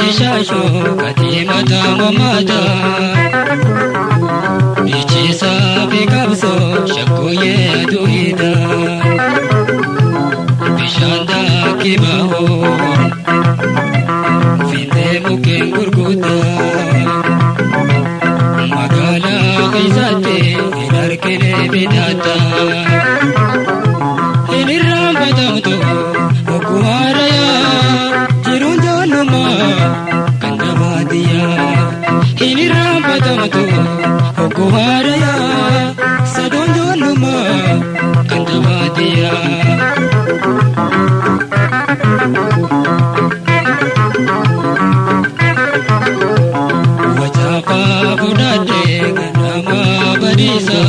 ishasho katimata mamata Ichisa bikabso shakoye duhida Bishanda kibaho Finde muken gurguda Magala kaisate hinarkele bidata Hiniram badamto okuharaya Jirunjaluma kandavadiya Hiniram badamto okuharaya Sadonjaluma kandavadiya Wajapa budade ganama barisa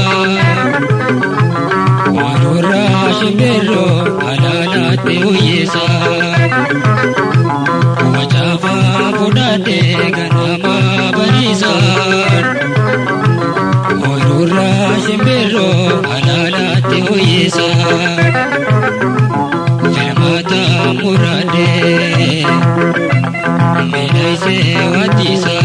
Warura shimbero alalate uyesa Wajapa budade ganama barisa Warura shimbero alalate uyesa Fermata murade Menaise watisa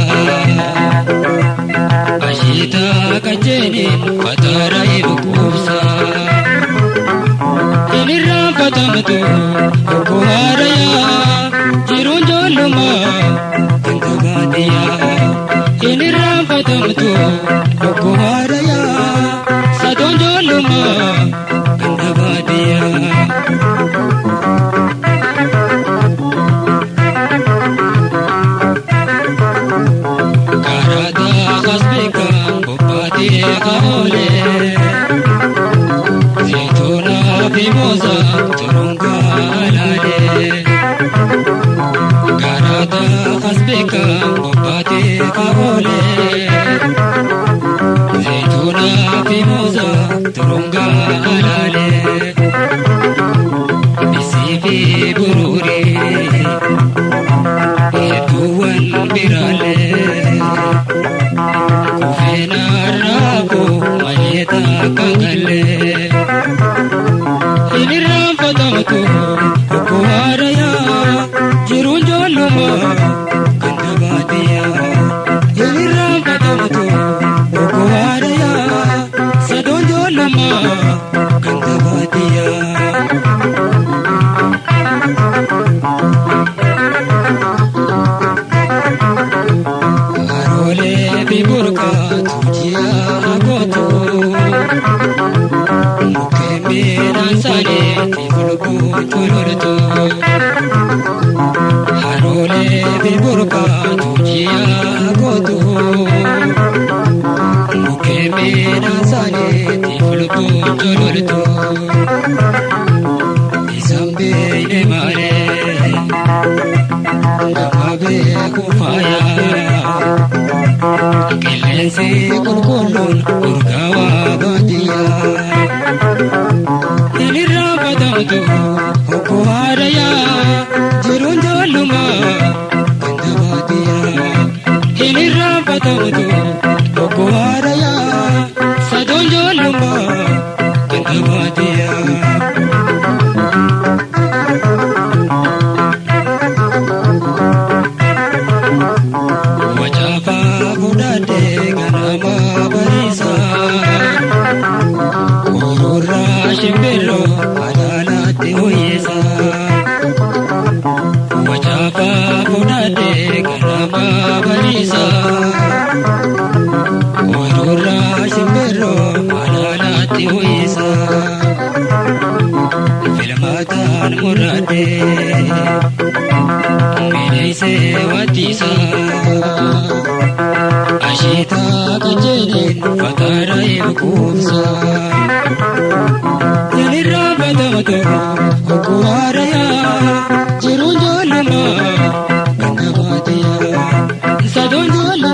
Ashita kajenin fatara ibukubsa Hiniram patamtu okuharaya Jirunjoluma kantavadiya Hiniram patamtu okuharaya Sadonjoluma kantavadiya Kahole Zituna bimoza turunga alale Karada hasbeka bopate kahole Zituna bimoza turunga alale Bisibi bururi Yetuwan birale Kufena rabo maleta kangale Hiniram patamtu okuharaya Jirunjoluma kandavadiya Hiniram patamtu okuharaya Sadonjoluma kandavadiya Harole biburka tujia agoto Mukeme nansane tifulku chulurto Harole biburka tujia agoto Mukeme nansane tifulku chulurto Isambe inemare Namabe kufaya Kilensi kulkulun urgawa badiya Hiniram badamtu okuharaya Jirunjaluma kandavadiya Hiniram badamtu okuharaya Sadonjaluma kandavadiya Wajapa budade ganama barisa Urura shimbero alalate uyesa Wajapa budade ganama barisa Urura shimbero alalate uyesa Filmatan murade Menaise watisa Ashita kajenin fatara ibukubsa Hiniram patamtu okuharaya Jirunjoluma kandavadiya Sadonjoluma